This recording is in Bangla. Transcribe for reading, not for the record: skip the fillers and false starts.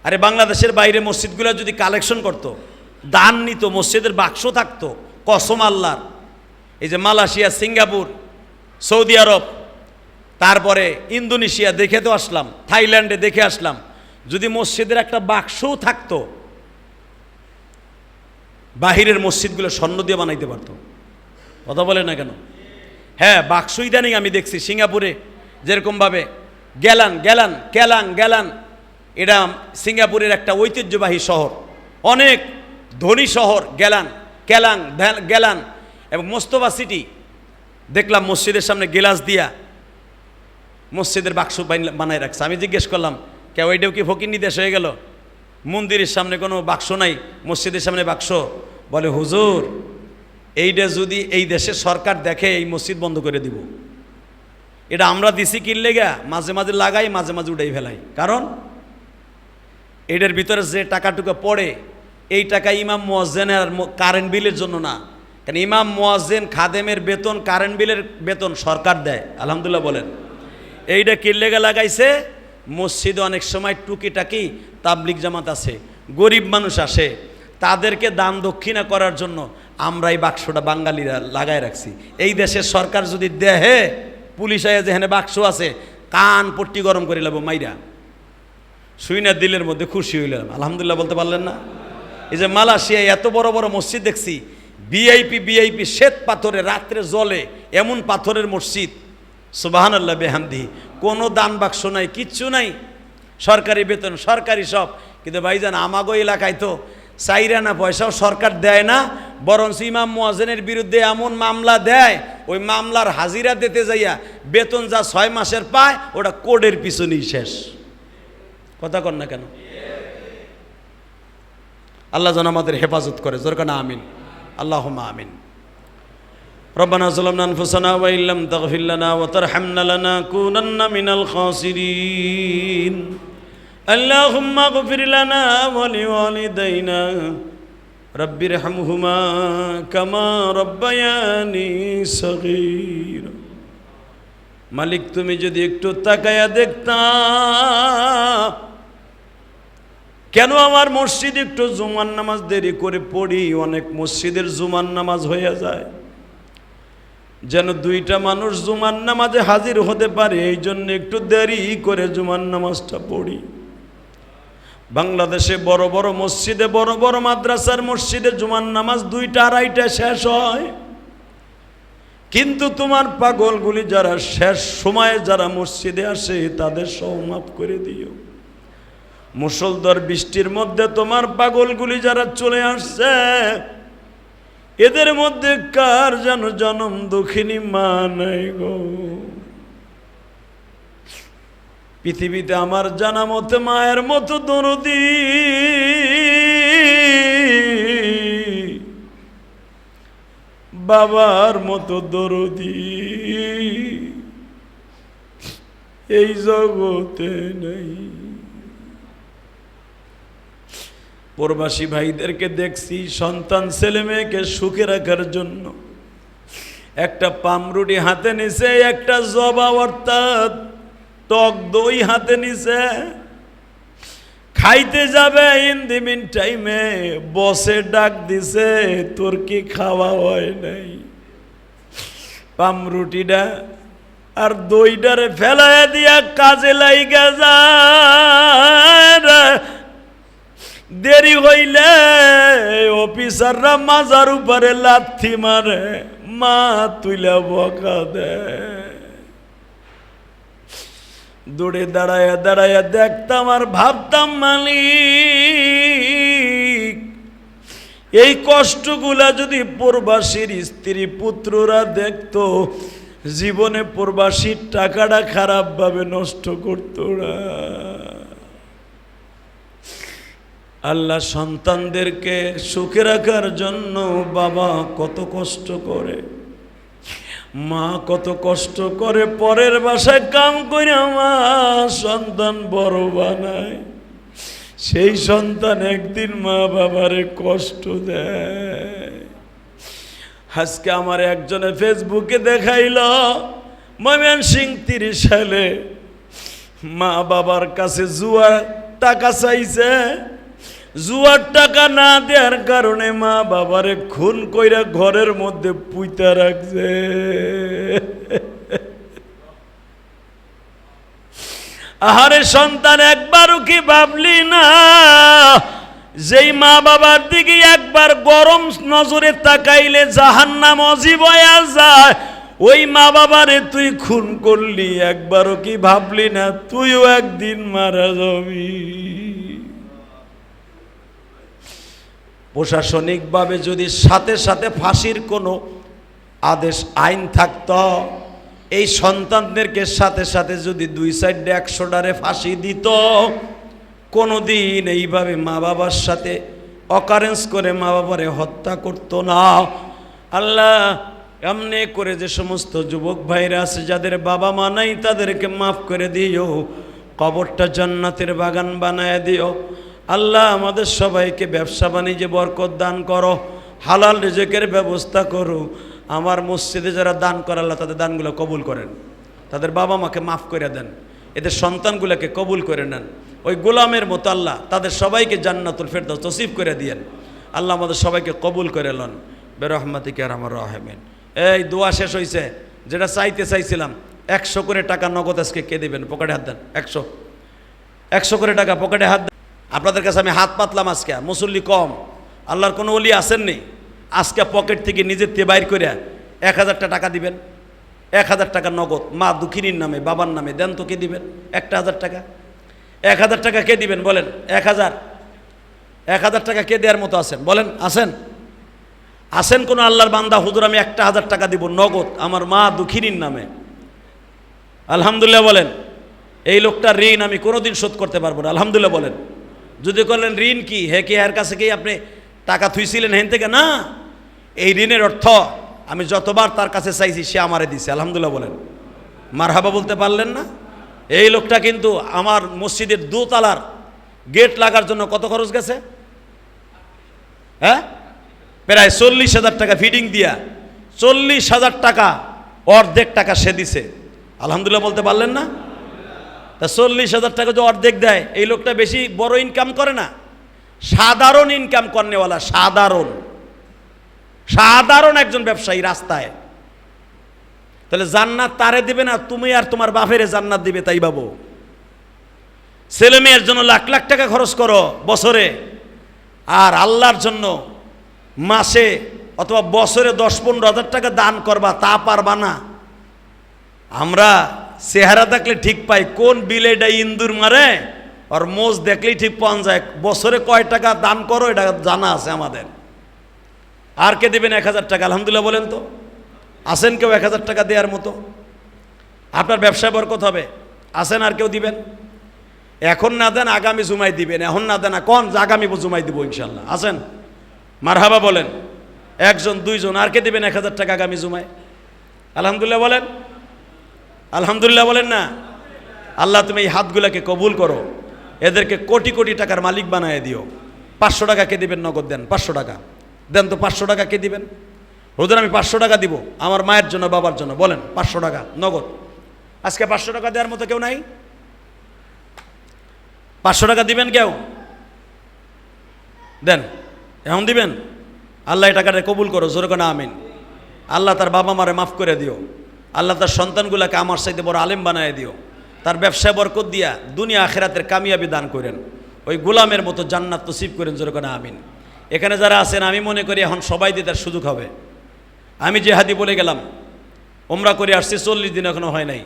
আরে বাংলাদেশের বাইরে মসজিদগুলো যদি কালেকশন করতো, দান নিত, মসজিদের বাক্স থাকতো, কসম আল্লাহর। এই যে মালয়েশিয়া, সিঙ্গাপুর, সৌদি আরব, তারপরে ইন্দোনেশিয়া দেখে তো আসলাম, থাইল্যান্ডে দেখে আসলাম, যদি মসজিদের একটা বাক্সও থাকতো, বাহিরের মসজিদগুলো স্বর্ণ দিয়ে বানাইতে পারতো। কথা বলে না কেন? হ্যাঁ, বাক্স ইদানিং আমি দেখছি সিঙ্গাপুরে যেরকমভাবে গ্যালান, এটা সিঙ্গাপুরের একটা ঐতিহ্যবাহী শহর, অনেক ধনী শহর, গ্যালান এবং মোস্তফা সিটি দেখলাম মসজিদের সামনে গেলাস দিয়া মসজিদের বাক্স বানায় রাখছে। আমি জিজ্ঞেস করলাম, কেউ এটাও কি ফকিন্নি দেশ হয়ে গেল? মন্দিরের সামনে কোনো বাক্স নাই, মসজিদের সামনে বাক্স। বলে, হুজুর, এইটা যদি এই দেশের সরকার দেখে, এই মসজিদ বন্ধ করে দিব। এটা আমরা দিছি কিনলে গা, মাঝে মাঝে লাগাই, মাঝে মাঝে উঠাই ফেলাই। কারণ এটার ভিতরে যে টাকাটুকু পড়ে, এই টাকা ইমাম মুয়াজ্জিনের আর কারেন্ট বিলের জন্য না। কারণ ইমাম মুয়াজ্জিন, খাদেমের বেতন, কারেন্ট বিলের বেতন সরকার দেয়, আলহামদুলিল্লাহ বলেন। এইটা কিনলে গা লাগাইছে। মসজিদে অনেক সময় টুকিটাকি তাবলিগ জামাত আছে, গরিব মানুষ আসে, তাদেরকে দান দক্ষিণা করার জন্য আমরা এই বাক্সটা বাঙালিরা লাগাই রাখছি। এই দেশের সরকার যদি দেহে, পুলিশ আয়া যেখানে বাক্স আছে, কান পট্টি গরম করে লাবো মাইরা, শুইনা দিলের মধ্যে খুশি হইলাম, আলহামদুলিল্লাহ বলতে পারলেন না? এই যে মালয়েশিয়ায় এত বড় বড় মসজিদ দেখছি, ভিআইপি শ্বেত পাথরে রাত্রে জ্বলে, এমন পাথরের মসজিদ, সুবহানাল্লাহ বিহামদিহি। কোনো দান বাক্স নাই, কিচ্ছু নাই, সরকারি বেতন, সরকারি সব। কিন্তু ভাইজান, আমাগো এলাকায় তো চাইরানা পয়সাও সরকার দেয় না, বরঞ্চ ইমাম মুয়াজ্জিনের বিরুদ্ধে এমন মামলা দেয়, ওই মামলার হাজিরা দিতে যাইয়া বেতন যা 6 মাসের পায়, ওটা কোডের পিছনেই শেষ। কথা কন না কেন? আল্লাহ যেন আমাদের হেফাজত করে, জোরকানা আমিন, আল্লাহুম্মা আমিন। রব্বানা যালামনা আনফুসানা ওয়া ইল্লাম তাগফির লানা ওয়া তারহামনা লানাকুনান্না মিনাল খাসিরিন। আল্লাহুম্মা গফির লানা ওয়া লিওয়ালিদাইনা রাব্বিরহামহুমা কামা রাব্বায়ানি সগীরা। মালিক, তুমি যদি একটু তাকায়া দেখতা, কেন আমার মসজিদ একটু জুমার নামাজ দেরি করে পড়ি, অনেক মসজিদের জুমার নামাজ হয়ে যায়, যেন 2টা মানুষ জুমার নামাজে হাজির হতে পারে, এই জন্য একটু দেরি করে জুমার নামাজটা পড়ি। বাংলাদেশে বড় বড় মসজিদে, বড় বড় মাদ্রাসার মসজিদে জুমার নামাজ 2টা 2:30 শেষ হয়, কিন্তু তোমার পাগলগুলি যারা শেষ সময়ে যারা মসজিদে আসে, তাদের সহ মাফ করে দিও। মুষলধার বৃষ্টির মধ্যে তোমার পাগলগুলি যারা চলে আসছে, এদের মধ্যে কার যেন জনম দুঃখিনী মা নাই গো। পৃথিবীতে আমার জানা মতে মায়ের মতো দরদি বাবার মতো দরদি এই জগতে নেই। প্রবাসী ভাইদেরকে দেখছি, সন্তান ছেলে মেয়েকে সুখে রাখার জন্য একটা পামরুটি হাতে নিছে, একটা জবা অর্থাৎ টক দই হাতে নিছে, খাইতে যাবে। ইন দি মিন টাইমে বসে ডাক দিছে, তোর কি খাওয়া হয় নাই? পামরুটিটা আর দইটারে ফেলায় দিয়া কাজে লাইগা যায়। দেরি হইলে অফিসাররা মাজার উপরে লাথি মারে, মা তুইলা বকা দেয়। দৌড়ে দাঁড়ায়া দাঁড়ায়া দেখতাম আর ভাবতাম, মালিক, এই কষ্টগুলা যদি প্রবাসীর স্ত্রী পুত্ররা দেখতো, জীবনে প্রবাসীর টাকাটা খারাপ ভাবে নষ্ট করতো না। আল্লাহ সন্তানদেরকে সুখে রাখার জন্য বাবা কত কষ্ট করে, মা কত কষ্ট করে, পরের বাসায় কাম করে আমার সন্তান বড় বানায়। সেই সন্তান একদিন মা বাবারে কষ্ট দেয়। আজকে আমার একজনে ফেসবুকে দেখাইল, ময়মনসিংহ 30 সালে মা বাবার কাছে জুয়া টাকা চাইছে, জুয়ার টাকা না দেওয়ার কারণে মা বাবারে খুন কইরা ঘরের মধ্যে পুইতা রাখছে। আহারে সন্তান, একবারও কি ভাবলি না যেই মা বাবার দিকে একবার গরম নজরে তাকাইলে জাহান্নাম অজীব হয়ে যায়? ওই মা বাবারে তুই খুন করলি, একবারও কি ভাবলি না তুইও একদিন মারা যাবি? প্রশাসনিকভাবে যদি সাথে সাথে ফাঁসির কোনো আদেশ আইন থাকত, এই সন্তানদেরকে সাথে সাথে যদি 2 সাইডে 100টারে ফাঁসি দিত, কোনোদিন এইভাবে মা বাবার সাথে অকারেন্স করে মা বাবারে হত্যা করতো না। আল্লাহ, এমনি করে যে সমস্ত যুবক ভাইরা আছে যাদের বাবা মা নাই, তাদেরকে মাফ করে দিও, কবরটা জান্নাতের বাগান বানায় দিও। আল্লাহ, আমাদের সবাইকে ব্যবসা বাণিজ্যে বরকত দান করো, হালাল রিজেকের ব্যবস্থা করো। আমার মসজিদে যারা দান করে আল্লাহ তাদের দানগুলো কবুল করেন, তাদের বাবা মাকে মাফ করে দেন, এদের সন্তানগুলোকে কবুল করে নেন। ওই গোলামের মতো আল্লাহ তাদের সবাইকে জান্নাতুল ফেরদাউস নসিব করে দিয়েন। আল্লাহ আমাদের সবাইকে কবুল করে লন বেরহমাতিকে আরহামার রাহিমিন। এই দোয়া শেষ হয়েছে, যেটা চাইছিলাম 100 করে টাকা নগদ আজকে কে দেবেন? পকেটে হাত দেন। 100 করে টাকা পকেটে হাত দেন। আপনাদের কাছে আমি হাত পাতলাম, আজকে মুসল্লি কম, আল্লাহর কোনো ওলি আসেননি, আজকে পকেট থেকে নিজের তে বাইর করে 1000টা টাকা দিবেন। 1000 টাকা নগদ মা দুঃখিনীর নামে, বাবার নামে দেন তো। কে দিবেন 1000 টাকা? 1000 টাকা কে দিবেন বলেন? 1000 টাকা কে দেওয়ার মতো আছেন বলেন? আসেন কোনো আল্লাহর বান্দা? হুজুর আমি 1000 টাকা দিব নগদ আমার মা দুঃখিনীর নামে। আলহামদুলিল্লাহ বলেন। এই লোকটার ঋণ আমি কোনোদিন শোধ করতে পারবো না, আলহামদুলিল্লাহ বলেন। যদি করলেন ঋণ কি হে কি এর কাছে কি আপনি টাকা থুইছিলেন হেন থেকে? না, এই ঋণের অর্থ আমি যতবার তার কাছে চাইছি সে আমারে দিছে, আলহামদুলিল্লাহ বলেন। মারহাবা বলতে পারলেন না? এই লোকটা কিন্তু আমার মসজিদের 2 তলার গেট লাগার জন্য কত খরচ গেছে? হ্যাঁ, প্রায় 40,000 টাকা ফিডিং দিয়া 40,000 টাকা, অর্ধেক টাকা সে দিছে, আলহামদুলিল্লাহ বলতে পারলেন না? তা 40,000 টাকা যদি অর্ধেক দেয়, এই লোকটা বেশি বড় ইনকাম করে না, সাধারণ ইনকাম করেওয়ালা, সাধারণ একজন ব্যবসায়ী রাস্তায়। তাহলে জান্নাত তারে দিবে না, তুমি আর তোমার বাপেরে জান্নাত দিবে, তাই ভাবো। ছেলে মেয়ের জন্য লাখ লাখ টাকা খরচ করো বছরে, আর আল্লাহর জন্য মাসে অথবা বছরে 10-15 হাজার টাকা দান করবা, তা পারবা না। আমরা চেহারা দেখলে ঠিক পাই কোন বিলেটা ইন্দুর মারে, আর মোজ দেখলেই ঠিক পাওয়া যায় বছরে কয় টাকা দান করো, এটা জানা আছে আমাদের। আর কে দেবেন 1000 টাকা? আলহামদুলিল্লাহ বলেন তো। আসেন কেউ 1000 টাকা দেওয়ার মতো? আপনার ব্যবসায় বরকত হবে। আসেন আর কেউ দিবেন? এখন না দেন আগামী জুমাই দিবেন, এখন না দেন কোন আগামী জুমাই দিব ইনশাল্লাহ। আসেন, মারহাবা বলেন। 1 2 জন আর কে দিবেন 1000 টাকা আগামী জুমায়? আলহামদুলিল্লাহ বলেন, আলহামদুলিল্লাহ বলেন না। আল্লাহ তুমি এই হাতগুলাকে কবুল করো, এদেরকে কোটি কোটি টাকার মালিক বানায় দিও। 500 টাকা কে দিবেন নগদ? দেন 500 টাকা দেন তো। 500 টাকা কে দিবেন? হুজুর আমি 500 টাকা দিব আমার মায়ের জন্য, বাবার জন্য। বলেন 500 টাকা নগদ। আজকে 500 টাকা দেওয়ার মতো কেউ নাই? 500 টাকা দিবেন কেউ? দেন, এখন দিবেন। আল্লাহ এই টাকাটা কবুল করো, জোরে কোন আমিন। আল্লাহ তার বাবা মারে মাফ করে দিও। আল্লাহ তার সন্তানগুলোকে আমার চাইতে বড় আলেম বানায় দিও। তার ব্যবসায় বরকত দিয়া দুনিয়া আখিরাতের কামিয়াবি দান করেন। ওই গোলামের মতো জান্নাত নসিব করেন, জোরে কোন আমিন। এখানে যারা আছেন আমি মনে করি এখন সবাই দিয়ে তার সুযোগ হবে। আমি যে হাদি বলে গেলাম, ওমরা করে আসছি 40 দিন এখনো হয় নাই।